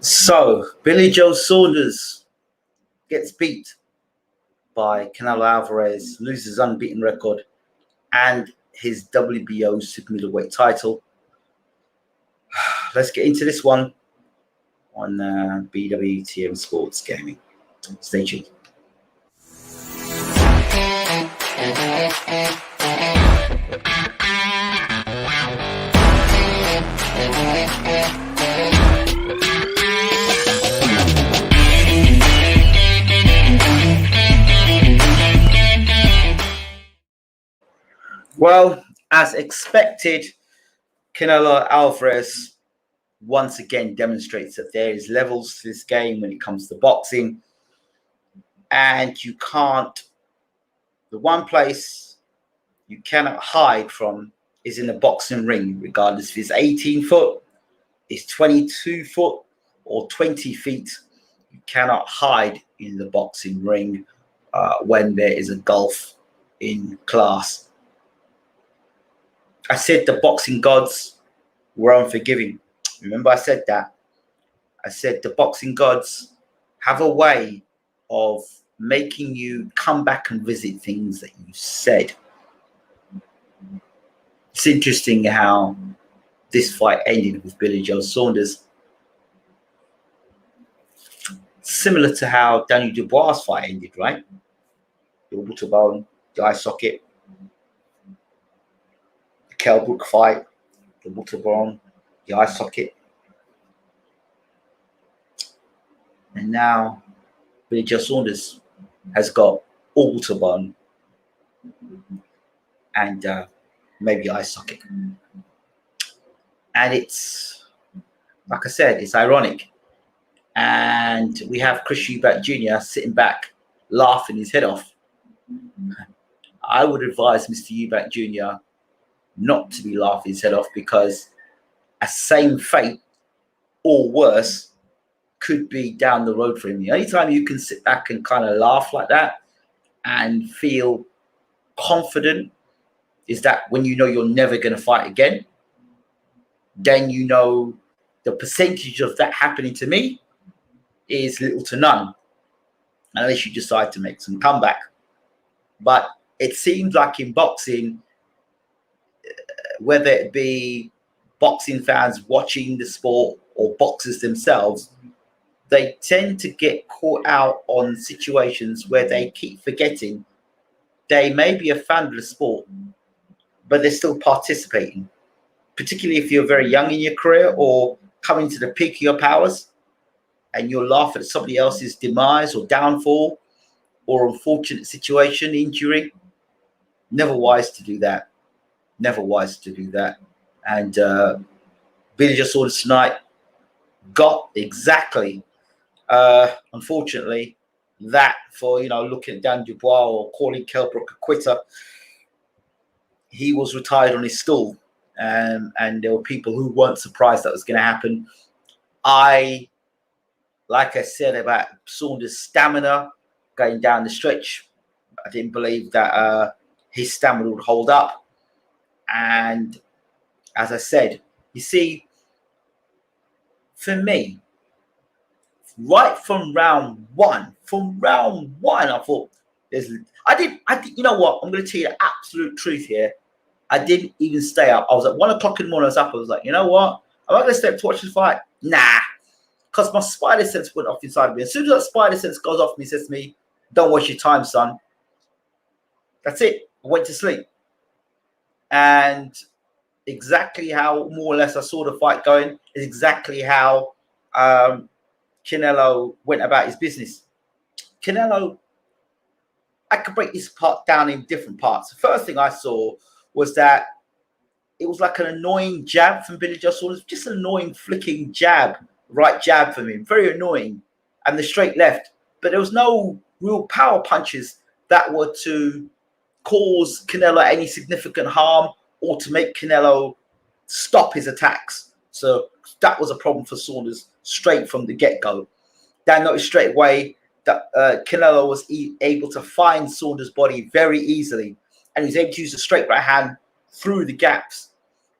So, Billy Joe Saunders gets beat by Canelo Alvarez, loses unbeaten record and his WBO super middleweight title. Let's get into this one on BWTM Sports Gaming. Stay tuned. Well, as expected, Canelo Alvarez once again demonstrates that there is levels to this game when it comes to boxing. And you can't, the one place you cannot hide from is in the boxing ring, regardless if it's 18 foot, it's 22 foot, or 20 feet. You cannot hide in the boxing ring when there is a gulf in class. I said the boxing gods were unforgiving. Remember I said that? I said the boxing gods have a way of making you come back and visit things that you said. It's interesting how this fight ended with Billy Joe Saunders. Similar to how Daniel Dubois' fight ended, right? The orbital bone, the eye socket. The Kell Brook fight, the orbital bone, the eye socket. And now Billy Joe Saunders has got orbital bone and maybe eye socket. And it's, like I said, it's ironic. And we have Chris Eubank Jr. sitting back, laughing his head off. I would advise Mr. Eubank Jr. not to be laughing his head off, because a same fate or worse could be down the road for him. The only time you can sit back and kind of laugh like that and feel confident is that when you know you're never going to fight again. Then you know the percentage of that happening to me is little to none, unless you decide to make some comeback. But it seems like in boxing, whether it be boxing fans watching the sport or boxers themselves, they tend to get caught out on situations where they keep forgetting they may be a fan of the sport, but they're still participating. Particularly if you're very young in your career or coming to the peak of your powers, and you'll laugh at somebody else's demise or downfall or unfortunate situation, injury. Never wise to do that. Never wise to do that. And Billy Joe Saunders tonight got exactly, unfortunately, that for, looking at Dan Dubois or calling Kell Brook a quitter. He was retired on his stool. And there were people who weren't surprised that was going to happen. Like I said about Saunders' stamina going down the stretch, I didn't believe that his stamina would hold up. And as I said, you see, for me, right from round one, I thought I did, you know what? I'm going to tell you the absolute truth here. I didn't even stay up. I was at 1 o'clock in the morning. I was up. I was like, you know what? Am I going to stay up to watch this fight? Nah. Because my spider sense went off inside of me. As soon as that spider sense goes off me, says to me, don't waste your time, son. That's it. I went to sleep. And exactly how more or less I saw the fight going is exactly how Canelo went about his business. Canelo, I could break this part down in different parts. The first thing I saw was that it was like an annoying jab from Billy Joe Saunders, just an annoying flicking jab, right jab from him, very annoying, and the straight left. But there was no real power punches that were to cause Canelo any significant harm or to make Canelo stop his attacks. So that was a problem for Saunders straight from the get-go. Dan noticed straight away that Canelo was able to find Saunders' body very easily, and he was able to use the straight right hand through the gaps.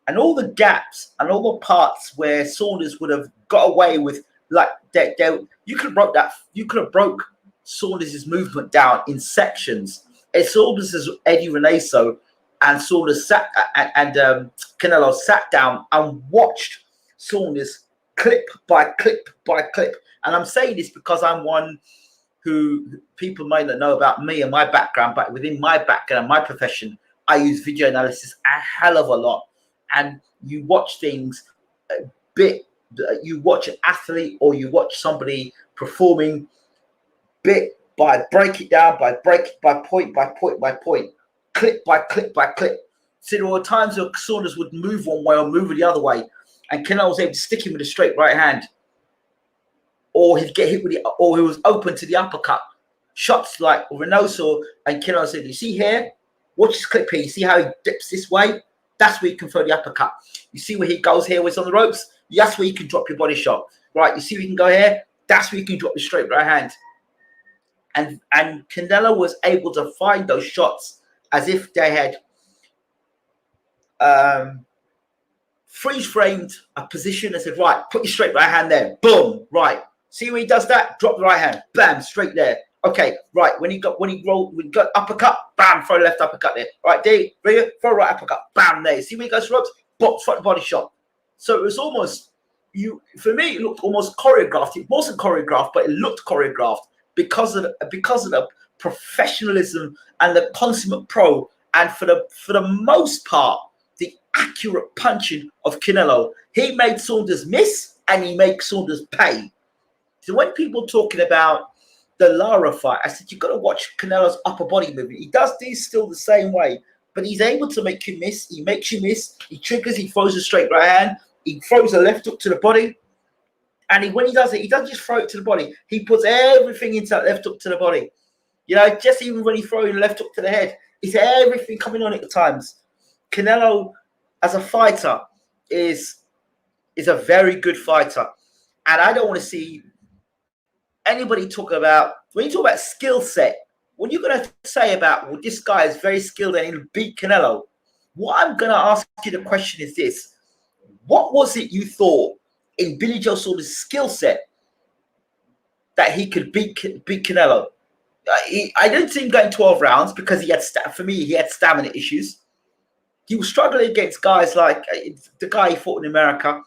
And all the gaps and all the parts where Saunders would have got away with like you could have broke that. You could have broke Saunders' movement down in sections. It's almost as Eddie Renaso and Saunders and Canelo sat down and watched Saunders clip by clip by clip. And I'm saying this because I'm one who people might not know about me and my background, but within my background, my profession, I use video analysis a hell of a lot. And you watch things a bit, you watch an athlete or you watch somebody performing bit by break it down, by point by point by point, clip by clip by clip. So there were times where Saunders would move one way or move the other way, and Canelo was able to stick him with a straight right hand, or he'd get hit with it, or he was open to the uppercut. Shots like Reynoso and Canelo said, "You see here, watch this clip here. You see how he dips this way? That's where you can throw the uppercut. You see where he goes here, where he's on the ropes? That's where you can drop your body shot. Right? You see where you can go here? That's where you can drop the straight right hand." And Canelo was able to find those shots as if they had freeze framed a position and said, right, put your straight right hand there. Boom. Right. See when he does that? Drop the right hand. Bam. Straight there. Okay. Right. When he got uppercut, bam, throw left uppercut there. Right there. Throw right uppercut. Bam there. See when he goes for ropes? Front body shot. So it was almost for me, it looked almost choreographed. It wasn't choreographed, but it looked choreographed because of the professionalism and the consummate pro, and for the most part, the accurate punching of Canelo. He made Saunders miss and he made Saunders pay. So when people talking about the Lara fight, I said, you've got to watch Canelo's upper body movement. He does these still the same way, but he's able to make you miss. He makes you miss. He triggers. He throws a straight right hand. He throws a left hook to the body. And when he does it, he doesn't just throw it to the body. He puts everything into that left hook to the body. You know, just even when he throws the left hook to the head, it's everything coming on at the times. Canelo, as a fighter, is a very good fighter. And I don't want to see anybody talk about, when you talk about skill set, what you're going to say about, well, this guy is very skilled and he'll beat Canelo. What I'm going to ask you the question is this. What was it you thought in Billy Joe Saunders' skill set that he could beat Canelo? I didn't see him going 12 rounds because he had stamina issues. He was struggling against guys like the guy he fought in America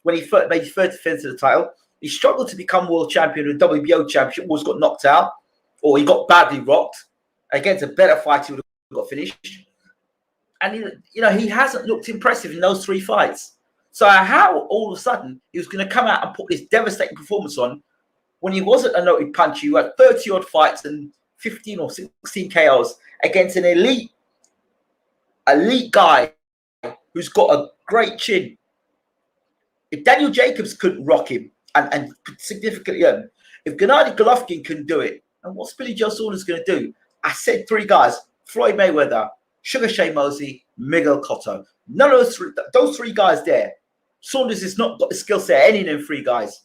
when he made his first defense of the title. He struggled to become world champion and WBO championship, always got knocked out, or he got badly rocked against a better fighter who would have got finished. And he hasn't looked impressive in those 3 fights. So how all of a sudden he was going to come out and put this devastating performance on when he wasn't a noted puncher? You had 30-odd fights and 15 or 16 KOs against an elite guy who's got a great chin. If Daniel Jacobs couldn't rock him and significantly if Gennady Golovkin couldn't do it, and what's Billy Joe Saunders going to do? I said 3 guys: Floyd Mayweather, Sugar Shane Mosley, Miguel Cotto. None of those three guys there. Saunders has not got the skill set of any of them 3 guys.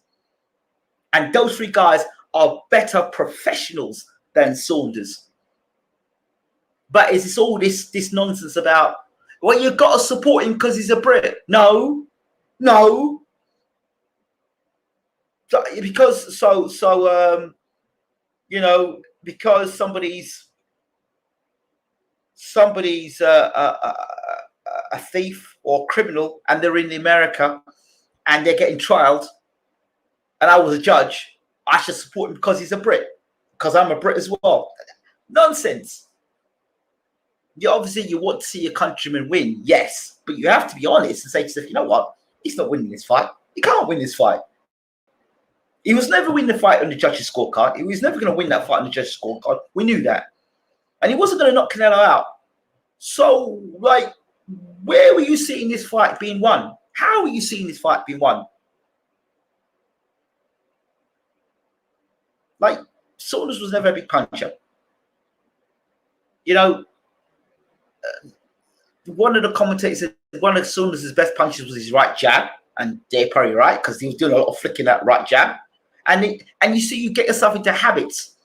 And those 3 guys are better professionals than Saunders. But is this all this nonsense about, well, you've got to support him because he's a Brit? No. Because because somebody's a thief or criminal and they're in America and they're getting trialed, and I was a judge, I should support him because he's a Brit, because I'm a Brit as well. Nonsense. You want to see your countryman win, yes, but you have to be honest and say to yourself, you know what? He's not winning this fight. He can't win this fight. He was never winning the fight on the judges' scorecard. He was never going to win that fight on the judges' scorecard. We knew that. And he wasn't going to knock Canelo out. So, where were you seeing this fight being won? How were you seeing this fight being won? Saunders was never a big puncher. One of the commentators said one of Saunders' best punches was his right jab, and they're probably right because he was doing a lot of flicking that right jab. And you get yourself into habits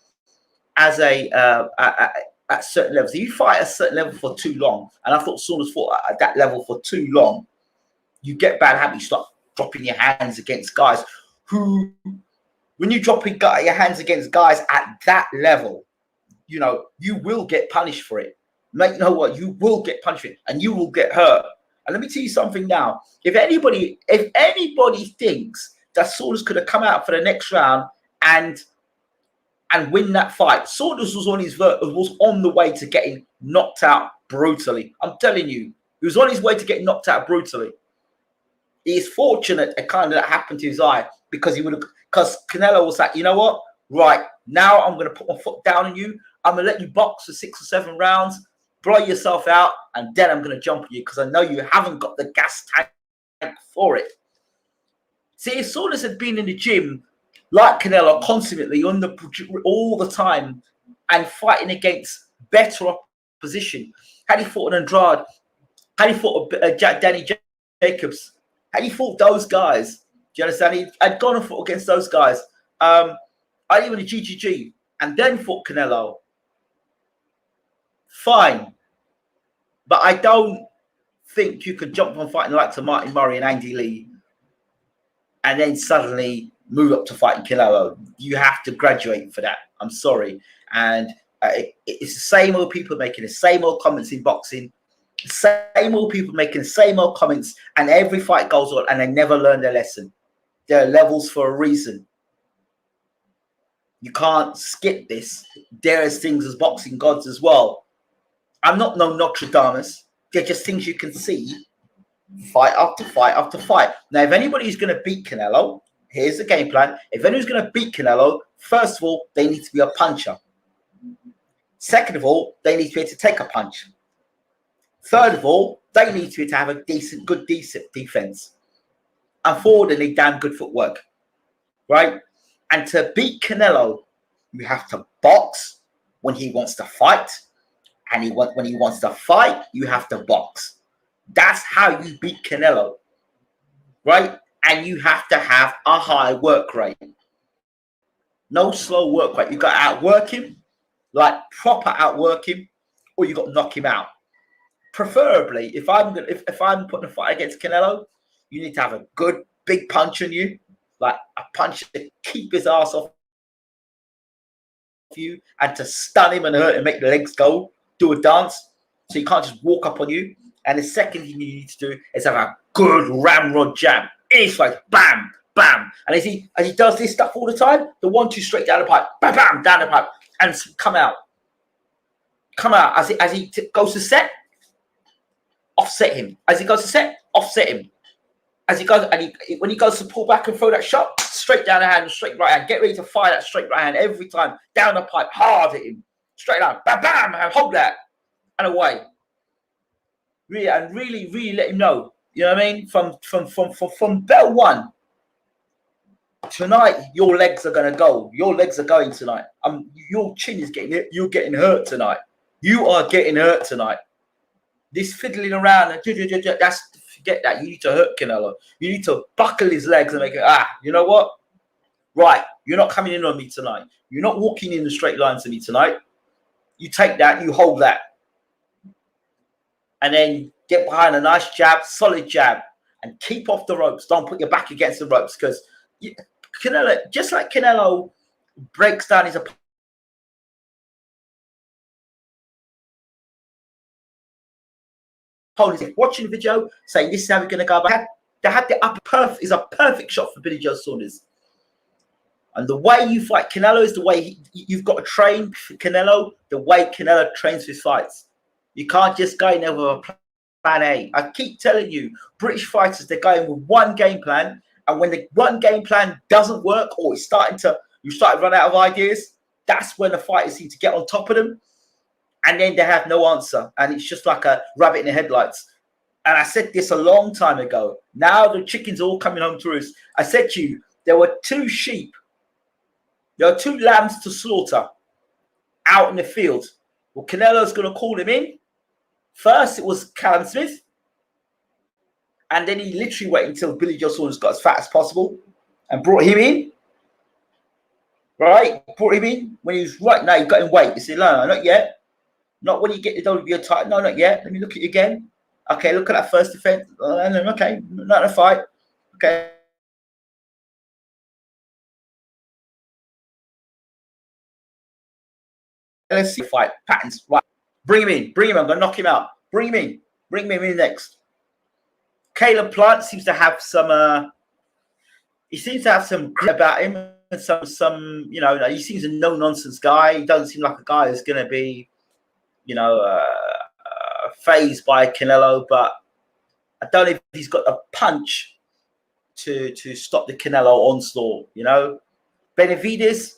as at certain levels. If you fight at a certain level for too long, and I thought Saunders fought at that level for too long, you get bad habits. You start dropping your hands against guys who, when you drop your hands against guys at that level, you know, you will get punished for it. Mate, you know what? You will get punished for it, and you will get hurt. And let me tell you something now. If anybody thinks that Saunders could have come out for the next round and win that fight, Saunders was on the way to getting knocked out brutally. I'm telling you, he was on his way to getting knocked out brutally. He is fortunate it kind of happened to his eye, because Canelo was like, you know what? Right, now I'm going to put my foot down on you. I'm going to let you box for 6 or 7 rounds, blow yourself out, and then I'm going to jump on you because I know you haven't got the gas tank for it. See, if Saunders had been in the gym like Canelo, constantly all the time, and fighting against better opposition, had he fought an Andrade, had he fought Danny Jacobs, had he fought those guys, do you understand? I'd gone and fought against those guys. I even a GGG and then fought Canelo. Fine. But I don't think you could jump on fighting like to Martin Murray and Andy Lee and then suddenly move up to fighting Canelo. You have to graduate for that. I'm sorry. And it's the same old people making the same old comments in boxing. Same old people making the same old comments, and every fight goes on and they never learn their lesson. There are levels for a reason. You can't skip this. There is things as boxing gods as well. I'm not no Nostradamus. They're just things you can see fight after fight after fight. Now, if anybody's going to beat Canelo, here's the game plan. If anyone's going to beat Canelo, first of all, they need to be a puncher. Second of all, they need to be able to take a punch. Third of all, they need to be able to have a decent defense. And fourth, they need damn good footwork, right? And to beat Canelo, you have to box when he wants to fight. And when he wants to fight, you have to box. That's how you beat Canelo, right? And you have to have a high work rate. No slow work rate. You got to outwork him, like proper outwork him, or you got to knock him out. Preferably, if I'm putting a fight against Canelo, you need to have a good big punch on you, like a punch to keep his ass off you and to stun him and hurt him, make the legs go, do a dance, so he can't just walk up on you. And the second thing you need to do is have a good ramrod jab. It's like bam, bam. And as he does this stuff all the time, the 1-2 straight down the pipe, bam, bam, down the pipe, and come out. As he goes to set, offset him. As he goes to set, offset him. As he goes, and when he goes to pull back and throw that shot, straight down the hand, straight right hand. Get ready to fire that straight right hand every time. Down the pipe, hard at him. Straight down, bam, bam, and hold that. And away. Really let him know. You know what I mean? From bell one, tonight, your legs are going to go. Your legs are going tonight. Your chin is getting hit. You're getting hurt tonight. You are getting hurt tonight. This fiddling around, forget that. You need to hurt Canelo. You need to buckle his legs and make it, you know what? Right, you're not coming in on me tonight. You're not walking in the straight lines to me tonight. You take that, you hold that. And then get behind a nice jab, solid jab, and keep off the ropes. Don't put your back against the ropes, because Canelo, just like Canelo breaks down his opponent, watching the video, saying this is how we're going to go back. They had the upper is a perfect shot for Billy Joe Saunders. And the way you fight Canelo is the way you've got to train Canelo, the way Canelo trains his fights. You can't just go in there with a plan A. I keep telling you, British fighters, they're going with one game plan. And when the one game plan doesn't work, or it's you start to run out of ideas, that's when the fighters seem to get on top of them. And then they have no answer. And it's just like a rabbit in the headlights. And I said this a long time ago. Now the chickens are all coming home to roost. I said to you, there were 2 sheep. There are 2 lambs to slaughter out in the field. Well, Canelo's going to call him in. First, it was Callum Smith. And then he literally waited until Billy Joe Saunders got as fat as possible and brought him in. Right? Brought him in when he was right now. He got in weight. He said, no, not yet. Not when you get the WBO title. No, not yet. Let me look at you again. Okay, look at that first defense. Okay, not a fight. Okay. let's see fight patterns. Right, bring him in. Bring him in. I'm gonna knock him out. Bring him in. Bring him in next. Caleb Plant seems to have some. He seems to have some grit about him, and some. You know, he seems a no nonsense guy. He doesn't seem like a guy who's gonna be, you know, phased by Canelo. But I don't know if he's got a punch to stop the Canelo onslaught. You know, Benavidez,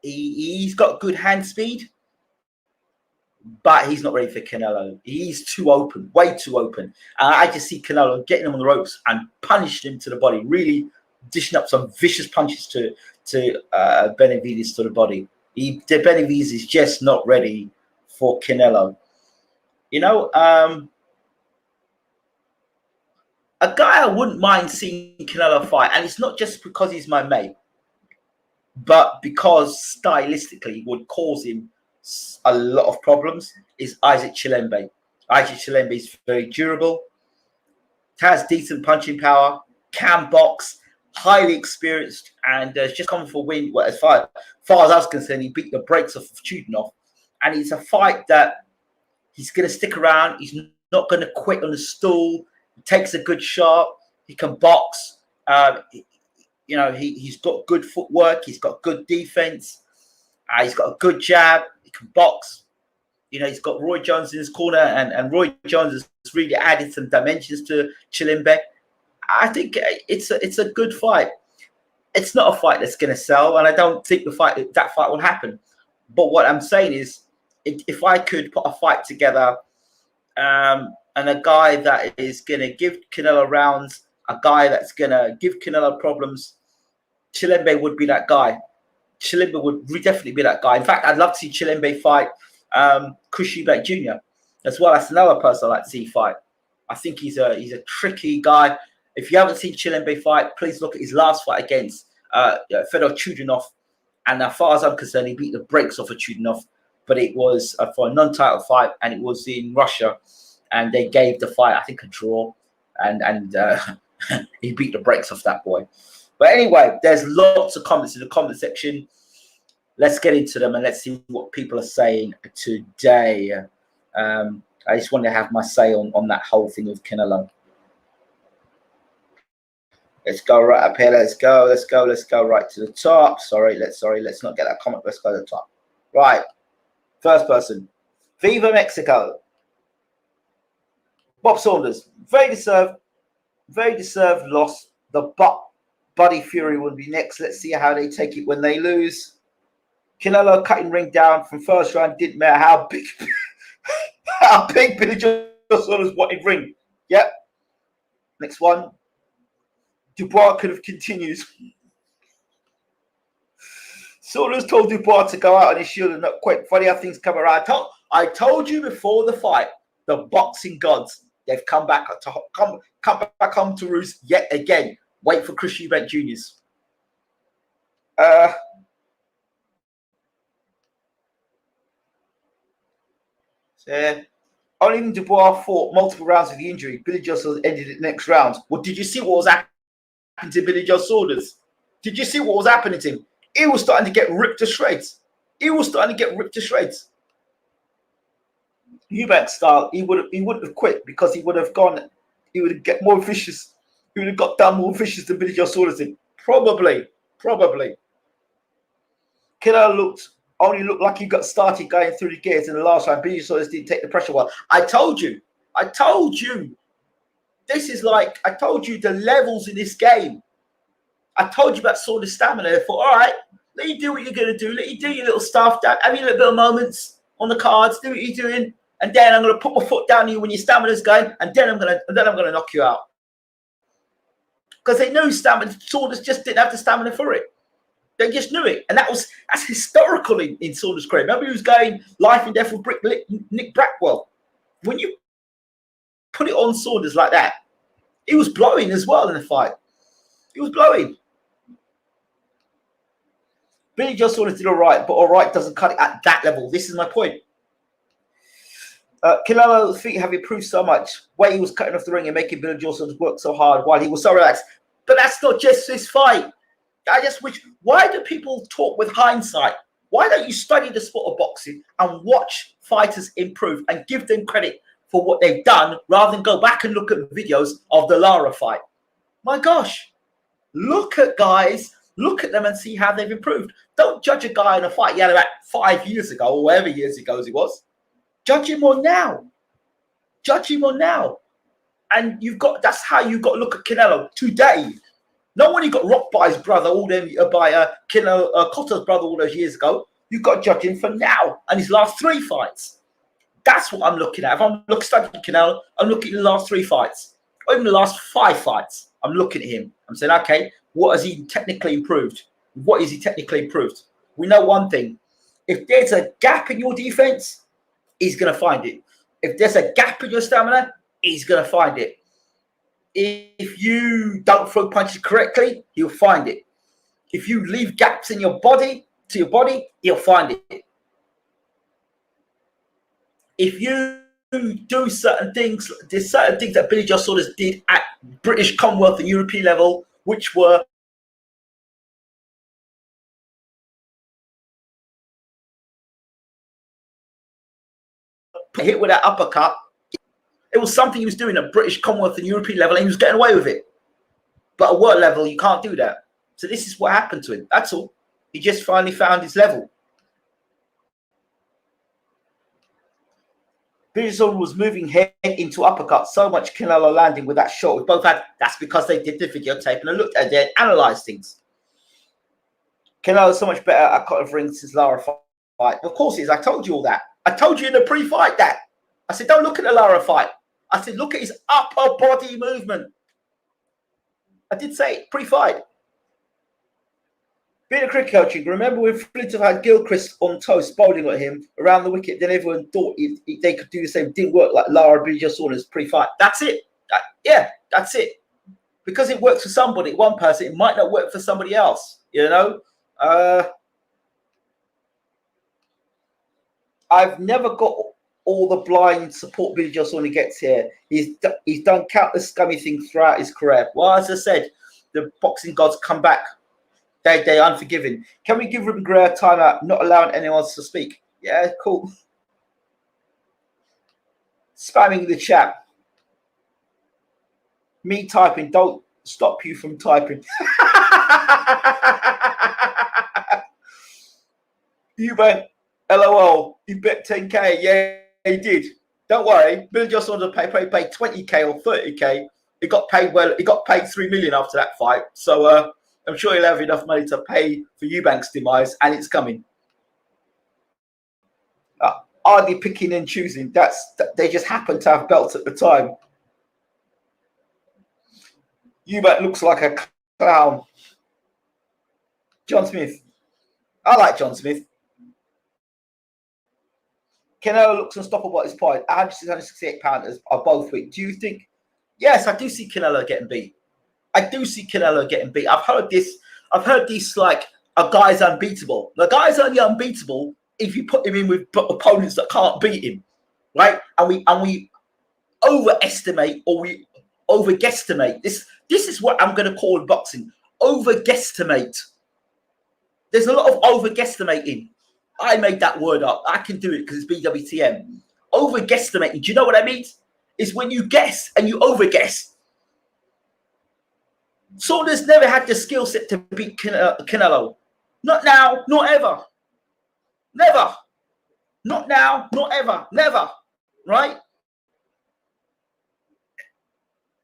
he's got good hand speed, but he's not ready for Canelo. He's too open, way too open. I just see Canelo getting him on the ropes and punishing him to the body, really dishing up some vicious punches to Benavidez to the body. Benavidez is just not ready for Canelo. You know, a guy I wouldn't mind seeing Canelo fight, and it's not just because he's my mate, but because stylistically would cause him a lot of problems, is Isaac Chilembe. Isaac Chilembe is very durable, has decent punching power, can box, highly experienced, and has just come for a win. Well, as far as I was concerned, he beat the brakes off of Chudinov, and it's a fight that he's going to stick around. He's not going to quit on the stool. He takes a good shot. He can box. You know, he's got good footwork. He's got good defense. He's got a good jab. He can box. You know, he's got Roy Jones in his corner, and Roy Jones has really added some dimensions to Chilembe. I think it's a good fight. It's not a fight that's going to sell, and I don't think that fight will happen. But what I'm saying is, if I could put a fight together, and a guy that is going to give Canelo rounds, a guy that's going to give Canelo problems, Chilembe would be that guy. Chilembe would definitely be that guy. In fact, I'd love to see Chilembe fight Eubank Jr. as well. That's another person I'd like to see fight. I think he's a tricky guy. If you haven't seen Chilembe fight, please look at his last fight against Fedor Chudinov. And as far as I'm concerned, he beat the brakes off of Chudinov. But it was for a non-title fight, and it was in Russia. And they gave the fight, I think, a draw. And he beat the brakes off that boy. But anyway, there's lots of comments in the comment section. Let's get into them and let's see what people are saying today. I just want to have my say on that whole thing with Canelo. Let's go right up here. Let's go right to the top. Let's not get that comment. Let's go to the top. Right. First person. Viva Mexico. Bob Saunders. Very deserved loss. The Buddy Fury will be next. Let's see how they take it when they lose. Canelo cutting ring down from first round. Didn't matter how big Billy Joe Saunders wanted ring. Yep. Next one. Dubois could have continued. Saunders told Dubois to go out on his shield and not quit. Funny how things come around. I told you before the fight, the boxing gods, they've come back home to roost yet again. Wait for Chris Eubank Jr.'s. Only Dubois fought multiple rounds with the injury. Billy Joe Saunders ended it next round. Well, did you see what was happening to Billy Joe Saunders? Did you see what was happening to him? He was starting to get ripped to shreds. Eubank style, he wouldn't have quit because he would have get more vicious. He would have got down more vicious than Billy Joe Saunders did. Probably. Killer only looked like he got started going through the gears in the last round. Billy Joe Saunders didn't take the pressure well. I told you. This is like, I told you the levels in this game. I told you about Saunders' stamina. I thought, all right, let you do what you're going to do. Let you do your little stuff. Have your little bit of moments on the cards. Do what you're doing. And then I'm going to put my foot down you when your stamina's going. And then I'm going to knock you out. Because they knew Saunders just didn't have the stamina for it. They just knew it. And that's historical in Saunders' career. Remember, he was going life and death with Nick Brackwell. When you put it on Saunders like that, he was blowing as well in the fight. He was blowing. Billy Joe Saunders did all right, but all right doesn't cut it at that level. This is my point. Canelo's feet have improved so much. Way he was cutting off the ring and making Billy Joe Saunders work so hard while he was so relaxed. But that's not just this fight. I just wish. Why do people talk with hindsight? Why don't you study the sport of boxing and watch fighters improve and give them credit for what they've done rather than go back and look at videos of the Lara fight? My gosh, look at guys, look at them and see how they've improved. Don't judge a guy in a fight he had about 5 years ago or whatever years ago it was. Judge him on now. Judge him on now. And that's how you've got to look at Canelo today. Not when he got rocked by his brother, Canelo Cotter's brother all those years ago. You've got to judge him for now and his last 3 fights. That's what I'm looking at. If I'm studying Canelo, I'm looking at the last 3 fights, or even the last 5 fights. I'm looking at him. I'm saying, okay, what has he technically improved? What is he technically improved? We know one thing. If there's a gap in your defense, he's going to find it. If there's a gap in your stamina, he's going to find it. If you don't throw punches correctly, he'll find it. If you leave gaps in your body, he'll find it. If you do certain things, there's certain things that Billy Joe Saunders did at British, Commonwealth and European level, which were hit with that uppercut. It was something he was doing at British, Commonwealth and European level, and he was getting away with it. But at world level, you can't do that. So this is what happened to him. That's all. He just finally found his level. Billy Saunders was moving head into uppercut so much Canelo landing with that shot. We both had. That's because they did the videotape and looked at it and analysed things. Canelo's so much better at cut of rings since Lara fight. Of course he is. I told you all that. I told you in the pre-fight that. I said, don't look at the Lara fight. I said, look at his upper body movement. I did say it pre-fight. Being a cricket coaching, remember when Flint had Gilchrist on toast bowling at him around the wicket, then everyone thought they could do the same. It didn't work like Lara Billy Joe Saunders pre-fight. That's it. Yeah, that's it. Because it works for somebody, one person, it might not work for somebody else, you know? I've never got all the blind support Billy Joe Saunders gets here. He's done countless scummy things throughout his career. Well, as I said, the boxing gods come back. They're unforgiving. Can we give Ruben Guerrero a timeout, not allowing anyone to speak? Yeah, cool. Spamming the chat. Me typing, don't stop you from typing. Eubank, LOL, you bet 10K. Yeah, he did. Don't worry. Billy Joe Saunders paid 20K or 30K. He got paid well. He got paid 3 million after that fight. So I'm sure he'll have enough money to pay for Eubank's demise, and it's coming. Hardly picking and choosing. They just happen to have belts at the time. Eubank looks like a clown. John Smith. I like John Smith. Canelo looks unstoppable at his point. 168 pounders are both weak. Do you think? Yes, I do see Canelo getting beat. I do see Canelo getting beat. I've heard this like a guy's unbeatable. The guy's only unbeatable if you put him in with opponents that can't beat him, right? And we overestimate or we overguesstimate. This is what I'm going to call in boxing. Overguesstimate. There's a lot of overguesstimating. I made that word up. I can do it because it's BWTM. Overguesstimating. Do you know what I mean? It's when you guess and you overguess. Saunders never had the skill set to beat Canelo. Not now, not ever. Never. Not now, not ever. Never. Right?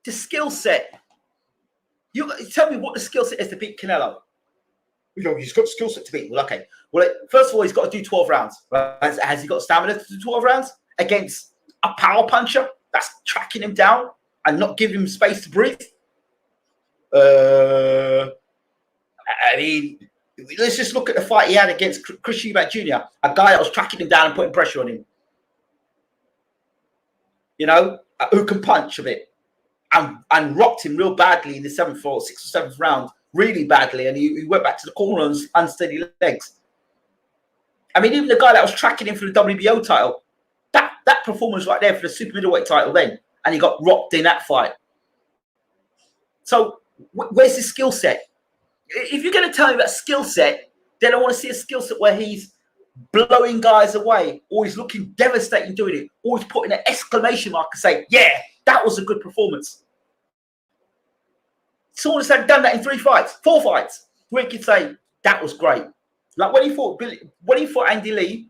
The skill set. You tell me what the skill set is to beat Canelo. You know, he's got skill set to beat. Well, okay. Well, first of all, he's got to do 12 rounds. Right? Has he got stamina to do 12 rounds against a power puncher that's tracking him down and not giving him space to breathe? I mean, let's just look at the fight he had against Chris Eubank Jr., a guy that was tracking him down and putting pressure on him. You know, who can punch a bit and rocked him real badly in the 6th or 7th round, really badly, and he went back to the corner on unsteady legs. I mean, even the guy that was tracking him for the WBO title, that performance right there for the super middleweight title then, and he got rocked in that fight. So where's his skill set? If you're going to tell me about skill set, then I want to see a skill set where he's blowing guys away, always looking devastating doing it, always putting an exclamation mark and saying, yeah, that was a good performance. Saunders had done that in 4 fights, where he could say, that was great. Like when he fought Andy Lee,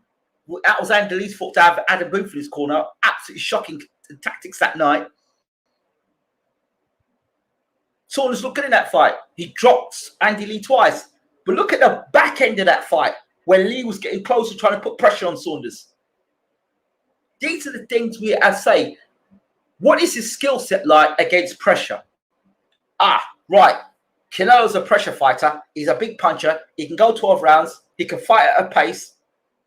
that was Andy Lee's fault to have Adam Booth in his corner. Absolutely shocking tactics that night. Saunders looked good in that fight. He dropped Andy Lee twice. But look at the back end of that fight, where Lee was getting closer, trying to put pressure on Saunders. These are the things I say. What is his skill set like against pressure? Right. Canelo's a pressure fighter. He's a big puncher. He can go 12 rounds. He can fight at a pace.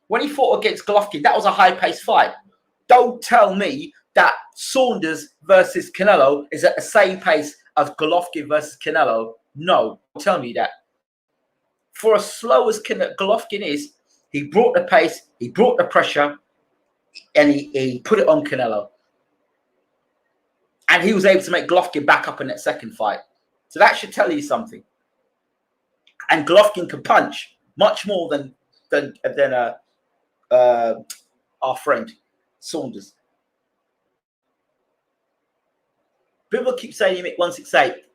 When he fought against Golovkin, that was a high-paced fight. Don't tell me that Saunders versus Canelo is at the same pace as Golovkin versus Canelo. No, don't tell me that. For as slow as Golovkin is, he brought the pace, he brought the pressure, and he put it on Canelo. And he was able to make Golovkin back up in that second fight. So that should tell you something. And Golovkin can punch much more than our friend Saunders. People keep saying you make 168.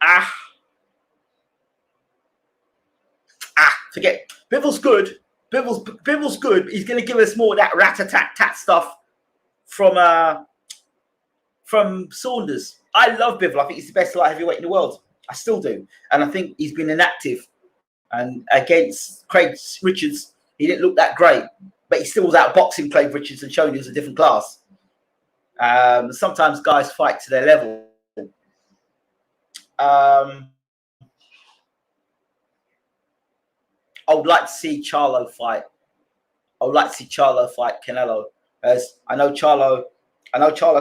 Forget. Bivol's good. Bivol's good. He's going to give us more of that rat-a-tat-tat stuff from Saunders. I love Bivol. I think he's the best light heavyweight in the world. I still do. And I think he's been inactive. And against Craig Richards, he didn't look that great. But he still was outboxing Craig Richards and showing he was a different class. Sometimes guys fight to their level. I would like to see Charlo fight. I would like to see Charlo fight Canelo. As I know Charlo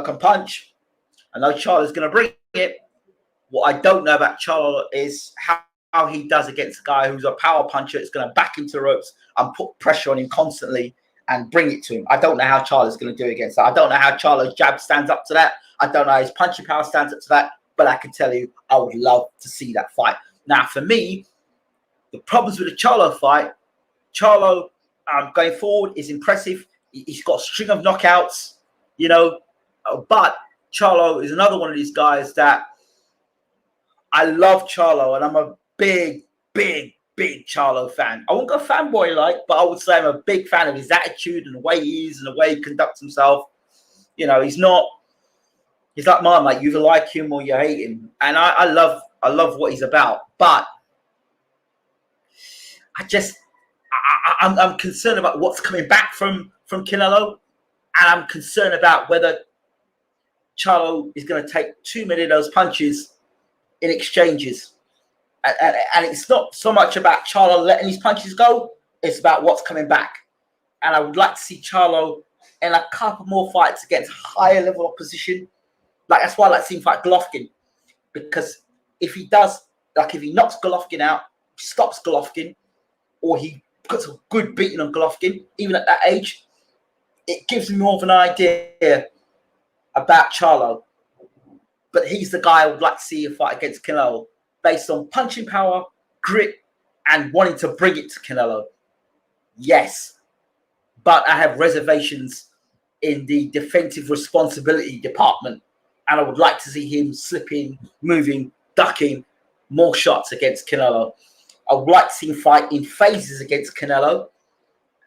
can punch. I know Charlo's going to bring it. What I don't know about Charlo is how he does against a guy who's a power puncher. It's going to back into the ropes and put pressure on him constantly and bring it to him. I don't know how Charlo's going to do against that. I don't know how Charlo's jab stands up to that. I don't know how his punching power stands up to that. But I can tell you, I would love to see that fight. Now, for me, the problems with the Charlo fight, Charlo going forward is impressive. He's got a string of knockouts, you know. But Charlo is another one of these guys that I love Charlo, and I'm a big Charlo fan. I won't go fanboy like, but I would say I'm a big fan of his attitude and the way he is and the way he conducts himself. You know, he's like mine, like you either like him or you hate him. And I love what he's about. But I'm concerned about what's coming back from Canelo. And I'm concerned about whether Charlo is going to take too many of those punches in exchanges. And it's not so much about Charlo letting his punches go. It's about what's coming back. And I would like to see Charlo in a couple more fights against higher level opposition. Like, that's why I like to see him fight Golovkin. Because if he does, like if he knocks Golovkin out, stops Golovkin, or he puts a good beating on Golovkin, even at that age, it gives me more of an idea about Charlo. But he's the guy I would like to see a fight against Canelo, based on punching power, grit, and wanting to bring it to Canelo. Yes. But I have reservations in the defensive responsibility department. And I would like to see him slipping, moving, ducking more shots against Canelo. I would like to see him fight in phases against Canelo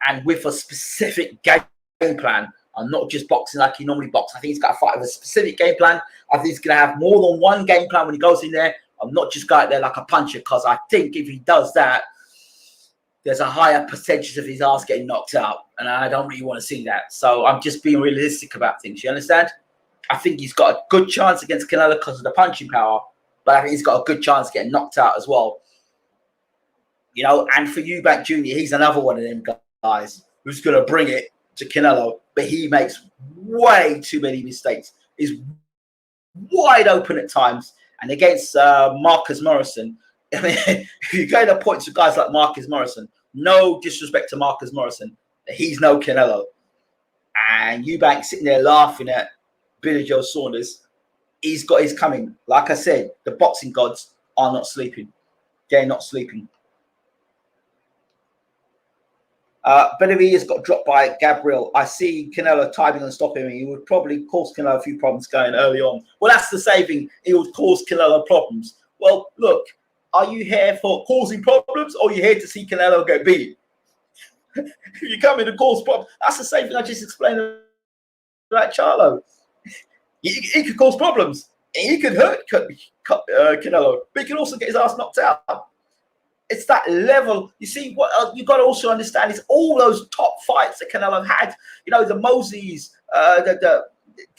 and with a specific game plan and not just boxing like he normally boxes. I think he's got to fight with a specific game plan. I think he's going to have more than one game plan when he goes in there. I'm not just going there like a puncher, because I think if he does that, there's a higher percentage of his ass getting knocked out. And I don't really want to see that. So I'm just being realistic about things. You understand? I think he's got a good chance against Canelo because of the punching power. But I think he's got a good chance of getting knocked out as well. You know, and for Eubank Jr., he's another one of them guys who's going to bring it to Canelo. But he makes way too many mistakes. He's wide open at times. And against Marcus Morrison, I mean, if you go to points with guys like Marcus Morrison, no disrespect to Marcus Morrison, he's no Canelo. And Eubank sitting there laughing at Billy Joe Saunders, he's got his coming. Like I said, the boxing gods are not sleeping. They're not sleeping. Benavidez got dropped by Gabriel. I see Canelo timing and stopping him. He would probably cause Canelo a few problems going early on. Well, that's the saving. He would cause Canelo problems. Well, look, are you here for causing problems, or are you here to see Canelo get beat? If you come in to cause problems, that's the same thing I just explained about Charlo. He could cause problems. He could hurt Canelo, but he could also get his ass knocked out. It's that level. You see, what you got to also understand is all those top fights that Canelo had. You know, the Moses, the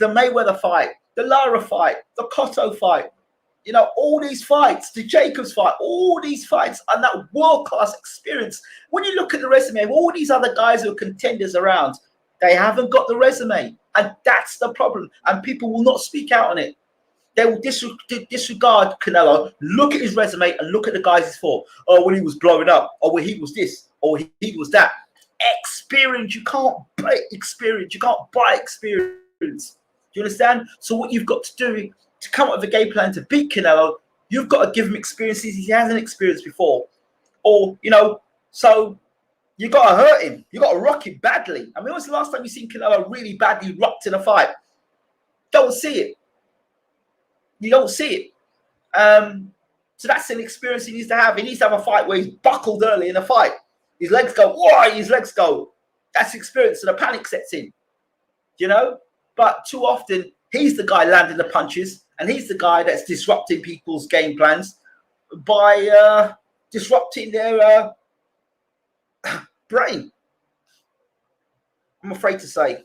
Mayweather fight, the Lara fight, the Cotto fight. You know, all these fights, the Jacobs fight, all these fights, and that world-class experience. When you look at the resume of all these other guys who are contenders around, they haven't got the resume, and that's the problem. And people will not speak out on it. They will disregard Canelo, look at his resume, and look at the guys he's fought. Oh, when he was blowing up, or when he was this, or he was that. Experience, you can't buy experience. You can't buy experience. Do you understand? So what you've got to do to come up with a game plan to beat Canelo, you've got to give him experiences he hasn't experienced before. Or, you know, so you got to hurt him. You got to rock him badly. I mean, when was the last time you seen Canelo really badly rocked in a fight? Don't see it. You don't see it. So that's an experience he needs to have. He needs to have a fight where he's buckled early in a fight. His legs go, why? His legs go. That's experience, and the panic sets in. You know? But too often, he's the guy landing the punches, and he's the guy that's disrupting people's game plans by disrupting their brain. I'm afraid to say.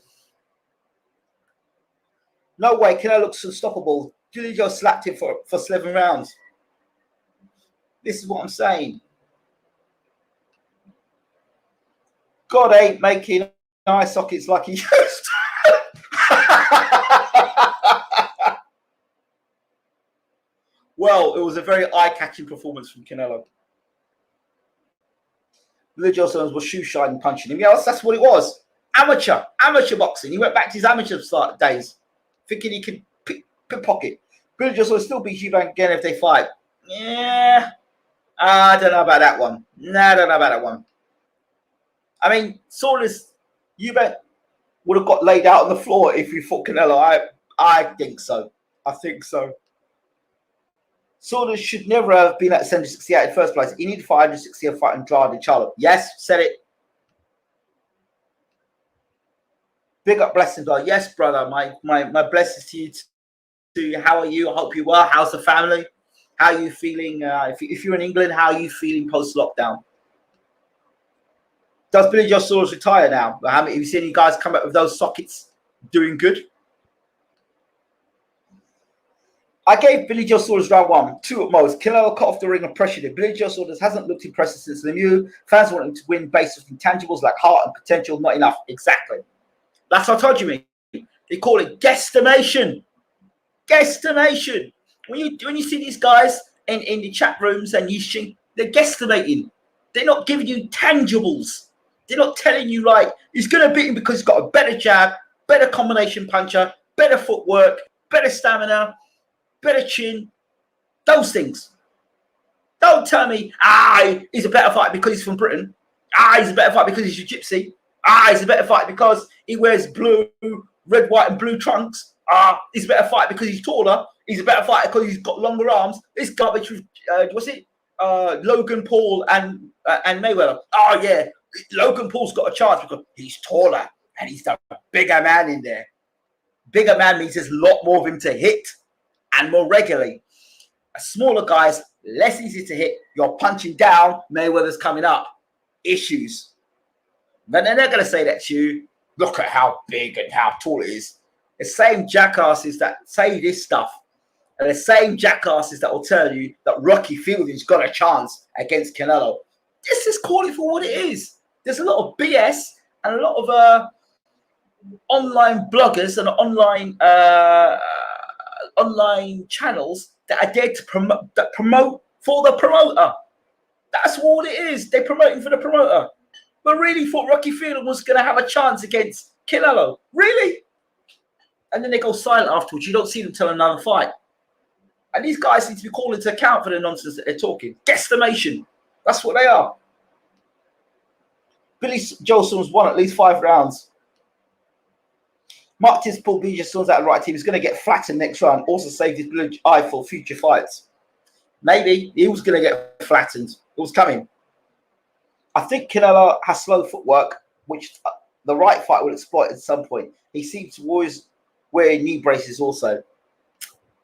No way, Canelo looks unstoppable. Julio slapped him for 7 rounds. This is what I'm saying. God ain't making eye sockets like he used to. Well, it was a very eye-catching performance from Canelo. Julio was shoe-shining punching him. Yeah, that's what it was. Amateur boxing. He went back to his amateur start days, thinking he could pickpocket. Julio will still beat Eubank again if they fight. Yeah, I don't know about that one. No, I don't know about that one. I mean, Saunders, Eubank would have got laid out on the floor if you fought Canelo. I think so. I think so. Saunders should never have been at 768 in the first place. He needed 560 a fight Andrade Charlo. Yes, said it. Big up blessings, brother. Yes, brother. My blessings to you too. How are you? I hope you well. How's the family? How are you feeling? If you're in England, how are you feeling post-lockdown? Does Billy Joe Saunders retire now? Have you seen you guys come up with those sockets doing good? I gave Billy Joe Saunders round 1, 2 at most. Canelo cut off the ring and pressured him. Billy Joe Saunders hasn't looked impressive since Lemieux. Fans want him to win based on intangibles like heart and potential. Not enough. Exactly. That's what I told you, mate. They call it guesstimation. Guesstimation. When you see these guys in the chat rooms and they're guesstimating. They're not giving you tangibles. They're not telling you, like, he's going to beat him because he's got a better jab, better combination puncher, better footwork, better stamina, better chin. Those things. Don't tell me, he's a better fighter because he's from Britain. He's a better fighter because he's a gypsy. He's a better fighter because he wears blue, red, white, and blue trunks. He's a better fighter because he's taller. He's a better fighter because he's got longer arms. This garbage with, Logan Paul and Mayweather. Oh, yeah. Logan Paul's got a chance because he's taller and he's the bigger man in there. Bigger man means there's a lot more of him to hit and more regularly. A smaller guy's less easy to hit. You're punching down. Mayweather's coming up. Issues. But they're not going to say that to you. Look at how big and how tall it is. The same jackasses that say this stuff are the same jackasses that will tell you that Rocky Fielding's got a chance against Canelo. This is calling for what it is. There's a lot of BS and a lot of online bloggers and online channels that are there to promote for the promoter. That's all it is. They're promoting for the promoter. But really thought Rocky Fielding was going to have a chance against Canelo. Really? And then they go silent afterwards. You don't see them till another fight. And these guys need to be called into account for the nonsense that they're talking. Guesstimation. That's what they are. Billy Joe Saunders won at least 5 rounds. Martin's pulled Billy Joe Saunders out of the right team. He's going to get flattened next round. Also saved his blue eye for future fights. Maybe he was going to get flattened. It was coming. I think Canelo has slow footwork, which the right fight will exploit at some point. He seems to always wear knee braces also.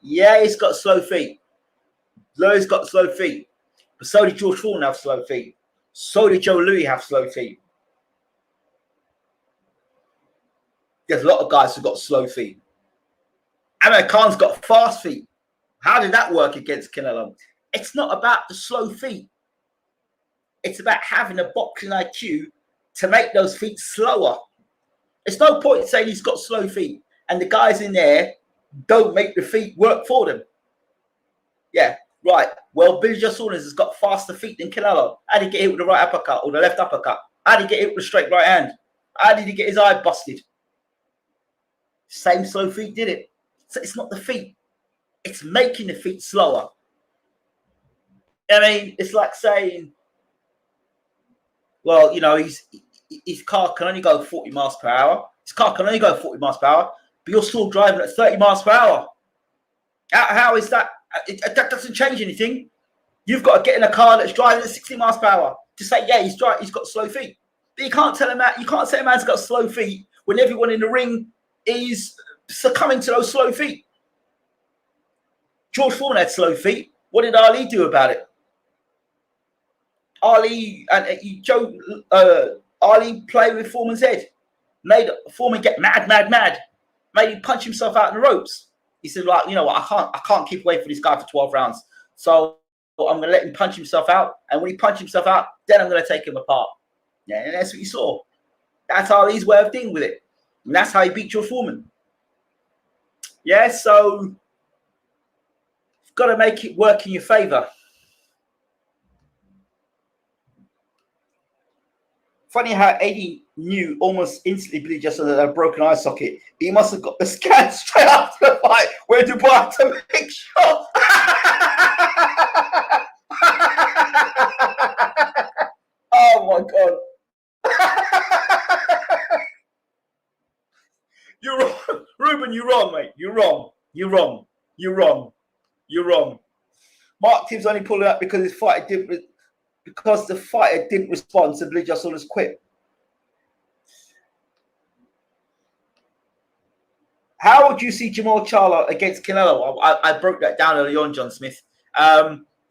Yeah, he's got slow feet. Louis got slow feet. But so did George Foreman have slow feet. So did Joe Louis have slow feet. There's a lot of guys who got slow feet. Amir Khan's got fast feet. How did that work against Canelo? It's not about the slow feet. It's about having a boxing IQ to make those feet slower. It's no point saying he's got slow feet and the guys in there don't make the feet work for them. Yeah, right. Well, Billy Joe Saunders has got faster feet than Canelo. How did he get hit with the right uppercut or the left uppercut? How did he get hit with the straight right hand? How did he get his eye busted? Same slow feet did it. So it's not the feet. It's making the feet slower. I mean, it's like saying, well, you know, his car can only go 40 miles per hour. His car can only go 40 miles per hour, but you're still driving at 30 miles per hour. How is that? That doesn't change anything. You've got to get in a car that's driving at 60 miles per hour to say, yeah, he's got slow feet. But you can't tell him that. You can't say a man's got slow feet when everyone in the ring is succumbing to those slow feet. George Foreman had slow feet. What did Ali do about it? Ali played with Foreman's head, made Foreman get mad, made him punch himself out in the ropes. He said, like, you know what, I can't keep away from this guy for 12 rounds. So I'm going to let him punch himself out. And when he punches himself out, then I'm going to take him apart. Yeah, and that's what you saw. That's Ali's way of dealing with it. And that's how he beat George Foreman. Yeah, so you've got to make it work in your favor. Funny how Eddie knew almost instantly Billy just had a broken eye socket. He must have got the scan straight after the fight. Where Dubois to make sure. Oh my God. You're wrong. Ruben, you're wrong, mate. You're wrong. You're wrong. You're wrong. You're wrong. Mark Tibbs only pulled it up because his fighter didn't. Because the fighter didn't respond, so Billy just Saunders quit. How would you see Jamal Charlo against Canelo? I broke that down early on, John Smith.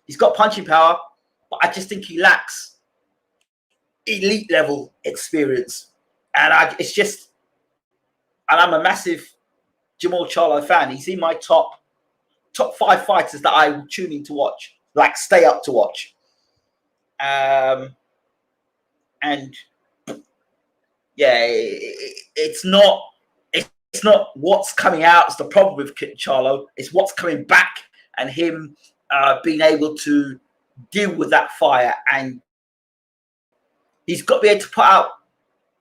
He's got punching power, but I just think he lacks elite level experience. And I'm a massive Jamal Charlo fan. He's in my top 5 fighters that I tune in to watch, like stay up to watch. And yeah, it's not what's coming out. It's the problem with Charlo. It's what's coming back and him being able to deal with that fire. And he's got to be able to put out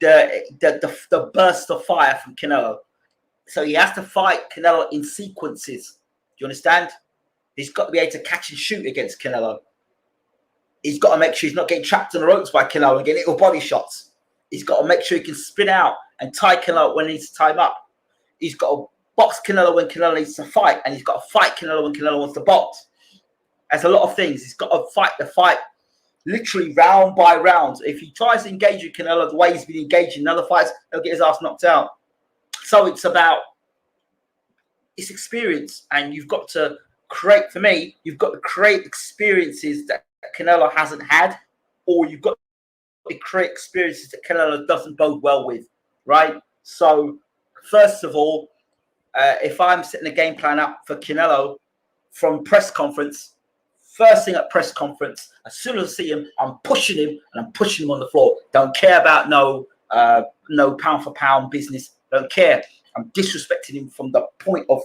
the burst of fire from Canelo. So he has to fight Canelo in sequences. Do you understand? He's got to be able to catch and shoot against Canelo. He's got to make sure he's not getting trapped on the ropes by Canelo and getting little body shots. He's got to make sure he can spin out and tie Canelo when he needs to tie him up. He's got to box Canelo when Canelo needs to fight, and he's got to fight Canelo when Canelo wants to box. There's a lot of things. He's got to fight the fight literally round by round. If he tries to engage with Canelo the way he's been engaged in other fights, he'll get his ass knocked out. So it's about it's experience, and you've got to create, for me, you've got to create experiences that Canelo hasn't had, or you've got to create experiences that Canelo doesn't bode well with, right? So first of all, if I'm setting a game plan up for Canelo from press conference, first thing at press conference, as soon as I see him, I'm pushing him and I'm pushing him on the floor. Don't care about no pound for pound business. Don't care. I'm disrespecting him from the point of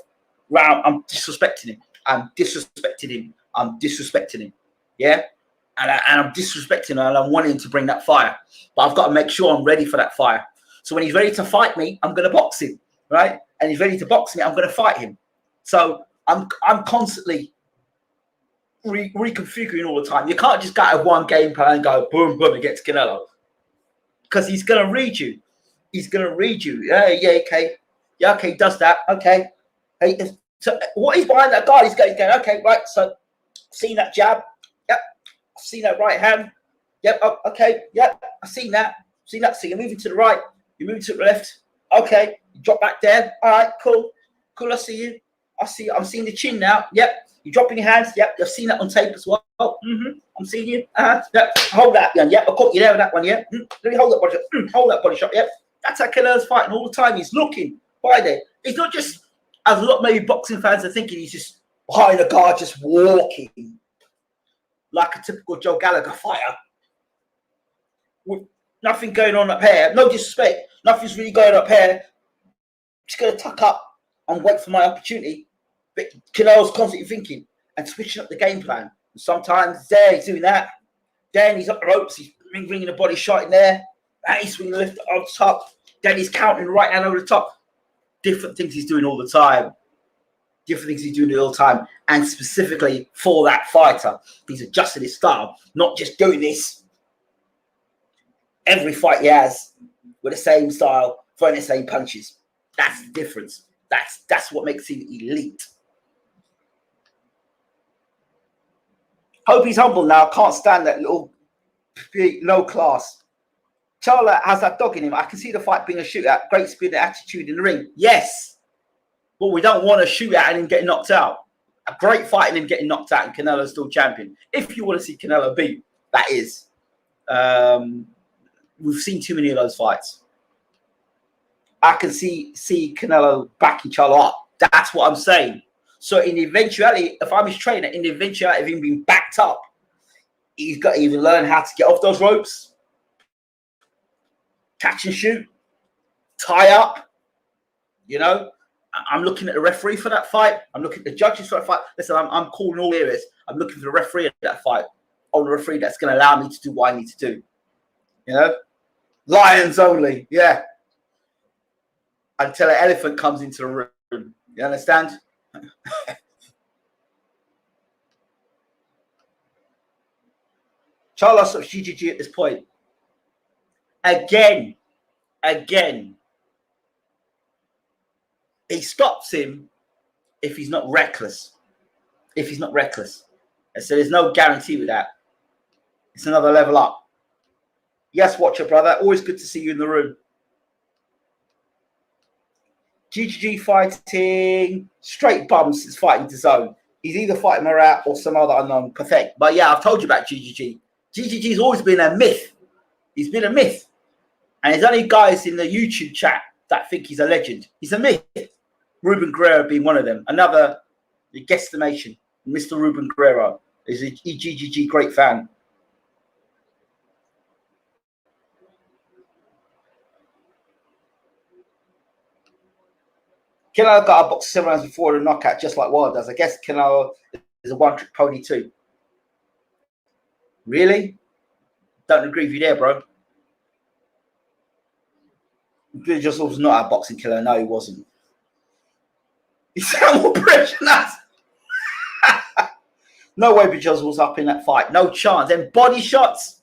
round. I'm disrespecting him. I'm disrespecting him. I'm disrespecting him. Yeah. And I'm disrespecting him, and I'm wanting to bring that fire. But I've got to make sure I'm ready for that fire. So when he's ready to fight me, I'm going to box him, right? And he's ready to box me, I'm going to fight him. So I'm constantly reconfiguring all the time. You can't just go out of one game plan and go boom, boom against Canelo. because he's going to read you. He's going to read you. Yeah, okay. Yeah, okay, does that. Okay. Hey, so what is behind that guard? He's going, okay, right. So, seen that jab. Yep. I've seen that right hand. Yep. Oh, okay. Yep. I've seen that. Seen that. So you're moving to the right. You're moving to the left. Okay. You drop back there. All right. Cool. Cool. I see you. I see. I'm seeing the chin now. Yep. You're dropping your hands. Yep. I've seen that on tape as well. I'm seeing you. Yep. Hold that. Yep. I caught you there with that one. Yep. Let me hold that body shot. Hold that body shot. Yep. That's how Canelo's fighting all the time. He's looking by there. He's not just, as a lot maybe boxing fans are thinking, he's just behind a guard, just walking like a typical Joe Gallagher fighter with nothing going on up here. No disrespect. Nothing's really going up here. Just going to tuck up and wait for my opportunity. But Canelo's constantly thinking and switching up the game plan. And sometimes there he's doing that. Then he's up the ropes. He's bringing the body shot in there. And he's swinging the lift on top. Then he's counting the right hand over the top. Different things he's doing all the time. Different things he's doing all the time. And specifically for that fighter, he's adjusted his style. Not just doing this. Every fight he has with the same style, throwing the same punches. That's the difference. That's what makes him elite. Hope he's humble now. Can't stand that little low class. Charla has that dog in him. I can see the fight being a shootout. Great speed and attitude in the ring. Yes. But we don't want to shoot at him getting knocked out. A great fight and him getting knocked out and Canelo's still champion. If you want to see Canelo beat, that is. We've seen too many of those fights. I can see Canelo backing Charlo up. That's what I'm saying. So in the eventuality, if I'm his trainer, in the eventuality of him being backed up, he's got to even learn how to get off those ropes. Catch and shoot, tie up, you know. I'm looking at the referee for that fight. I'm looking at the judges for that fight. Listen, I'm calling all areas. I'm looking for the referee at that fight. On the referee that's going to allow me to do what I need to do. You know, lions only. Yeah. Until an elephant comes into the room. You understand? Charlo stops GGG at this point. Again, he stops him if he's not reckless. And so there's no guarantee with that. It's another level up. Yes, Watcher, brother. Always good to see you in the room. GGG fighting. Straight bums is fighting to zone. He's either fighting Marat or some other unknown pathetic. But yeah, I've told you about GGG. GGG's always been a myth. He's been a myth. And there's only guys in the YouTube chat that think he's a legend. He's a myth. Ruben Guerrero being one of them. Another guesstimation. Mr. Ruben Guerrero is a GGG great fan. Canelo got a box 7 rounds before the knockout, just like Wild does. I guess Canelo is a one-trick pony too. Really? Don't agree with you there, bro. Billy Johnson was not a boxing killer. No, he wasn't. He sound more pressure than us. No way Billy Johnson was up in that fight. No chance. Them body shots.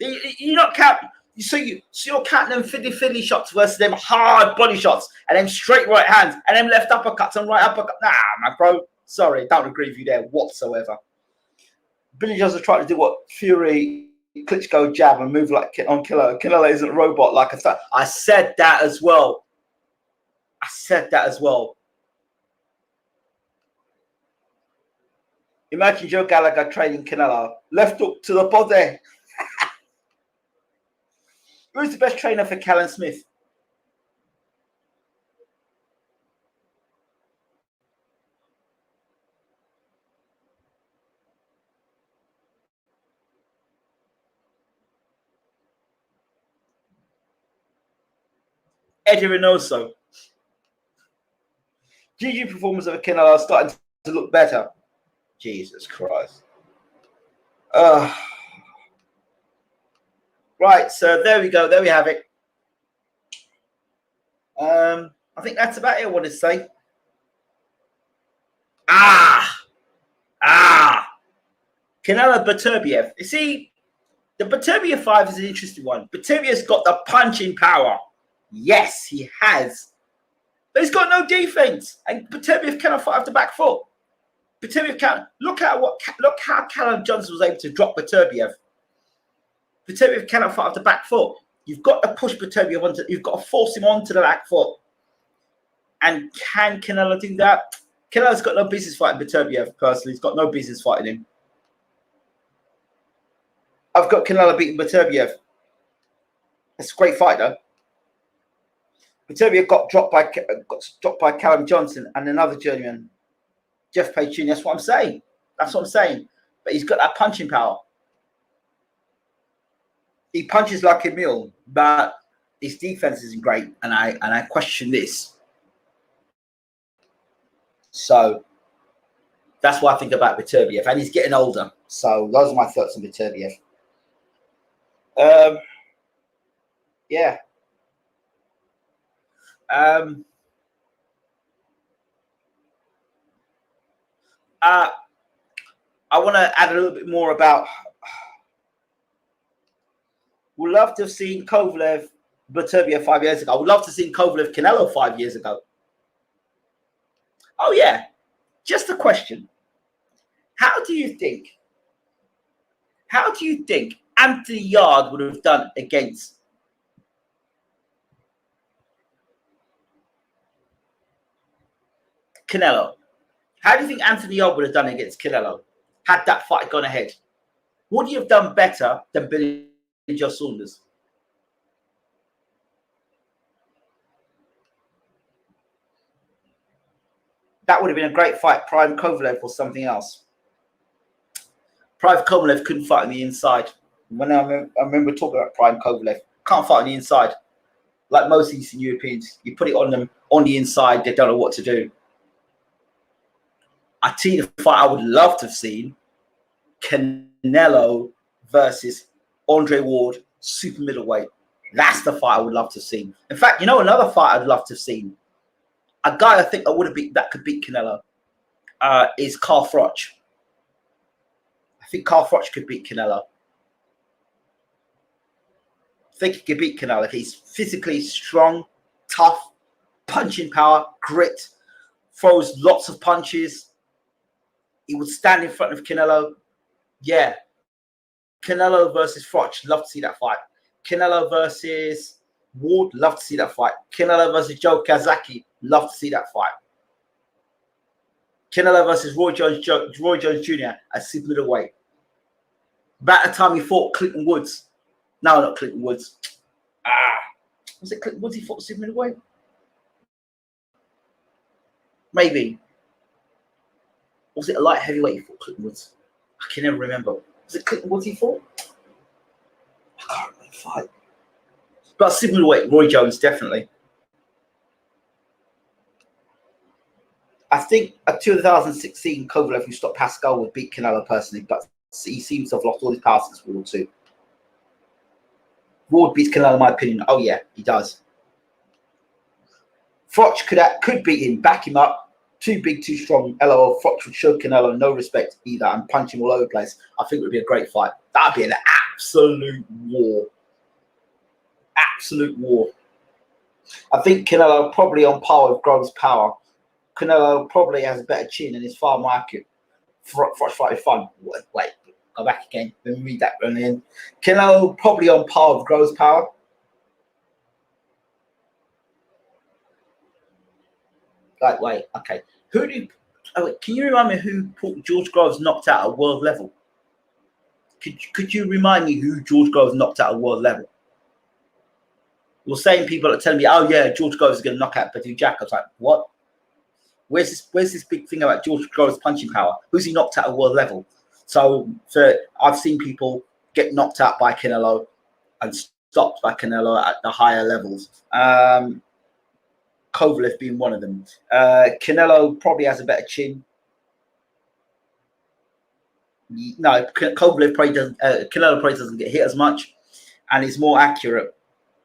You're not counting. So you're counting them fiddly shots versus them hard body shots and them straight right hands and them left uppercuts and right uppercut. Nah, my bro. Sorry, don't agree with you there whatsoever. Billy Johnson tried to do what Fury, Klitschko jab and move like on Canelo. Canelo isn't a robot like a star. I said that as well. Imagine Joe Gallagher training Canelo. Left hook to the body. Who's the best trainer for Callum Smith? Eddie Reynoso. GG performance of Canelo starting to look better. Jesus Christ. Right, so there we go. There we have it. I think that's about it I wanted to say. Canelo Beterbiev. You see, The Beterbiev 5 is an interesting one. Beterbiev's got the punching power. Yes, he has. But he's got no defense. And Beterbiev cannot fight off the back foot. Beterbiev can't. Look how Callum Johnson was able to drop Beterbiev. Beterbiev cannot fight off the back foot. You've got to push Beterbiev onto. You've got to force him onto the back foot. And can Canelo do that? Canelo's got no business fighting Beterbiev. Personally, he's got no business fighting him. I've got Canelo beating Beterbiev. It's a great fight, though. Beterbiev got dropped by Callum Johnson and another journeyman, Jeff Page Jr. That's what I'm saying. That's what I'm saying. But he's got that punching power. He punches like a mule, but his defense isn't great, and I question this. So that's what I think about Beterbiev, and he's getting older. So those are my thoughts on Beterbiev. Yeah. I want to add a little bit more about. We'd love to have seen Kovalev, Beterbiev 5 years ago. I would love to have seen Kovalev, Canelo 5 years ago. Oh yeah, just a question. How do you think Anthony Yarde would have done against Canelo? How do you think Anthony Yarde would have done against Canelo had that fight gone ahead? Would he have done better than Billy Joe Saunders? That would have been a great fight. Prime Kovalev or something else. Prime Kovalev couldn't fight on the inside. When I remember talking about Prime Kovalev, can't fight on the inside. Like most Eastern Europeans, you put it on them on the inside, they don't know what to do. I tell you the fight I would love to have seen: Canelo versus Andre Ward, super middleweight. That's the fight I would love to have seen. In fact, you know another fight I'd love to have seen? A guy I think that could beat Canelo is Carl Froch. I think Carl Froch could beat Canelo. I think he could beat Canelo. He's physically strong, tough, punching power, grit, throws lots of punches. He would stand in front of Canelo. Yeah. Canelo versus Froch. Love to see that fight. Canelo versus Ward. Love to see that fight. Canelo versus Joe Kazaki. Love to see that fight. Canelo versus Roy Jones Jr. at super middleweight. About the time he fought Clinton Woods. No, not Clinton Woods. Was it Clinton Woods he fought super middleweight? Maybe. Was it a light heavyweight he fought Clinton Woods? I can never remember. Was it Clinton Woods he fought? I can't remember the fight. But super middleweight, Roy Jones, definitely. I think a 2016 Kovalev who stopped Pascal would beat Canelo personally, but he seems to have lost all his power since World War II. Ward beats Canelo, in my opinion. Oh yeah, he does. Froch could beat him, back him up. Too big, too strong. LOL. Froch would show Canelo no respect either and punch him all over the place. I think it would be a great fight. That'd be an absolute war. Absolute war. I think Canelo probably on par with Groves' power. Canelo probably has a better chin and is far more accurate. Froch fight is fun. Wait, go back again. Let me read that one in. Canelo probably on par with Groves' power. Like, wait, okay. Can you remind me who George Groves knocked out at world level? Could you remind me who George Groves knocked out at world level? You're saying people are telling me, oh yeah, George Groves is going to knock out Badou Jack. I was like, what? Where's this big thing about George Groves' punching power? Who's he knocked out at world level? So I've seen people get knocked out by Canelo and stopped by Canelo at the higher levels. Kovalev being one of them. Canelo probably has a better chin. No, Kovalev probably doesn't. Canelo probably doesn't get hit as much, and is more accurate.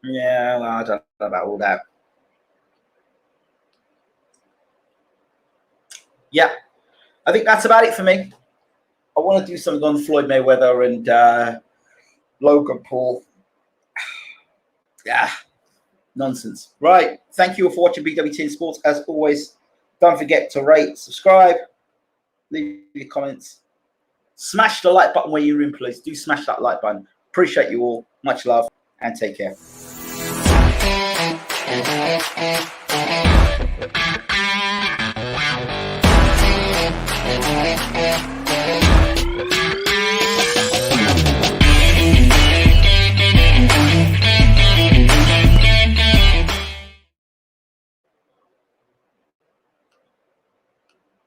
Yeah, well, I don't know about all that. Yeah, I think that's about it for me. I want to do something on Floyd Mayweather and Logan Paul. Yeah, nonsense. Right. Thank you all for watching BWTM Sports. As always, don't forget to rate, subscribe, leave your comments. Smash the like button where you're in, please. Do smash that like button. Appreciate you all. Much love and take care.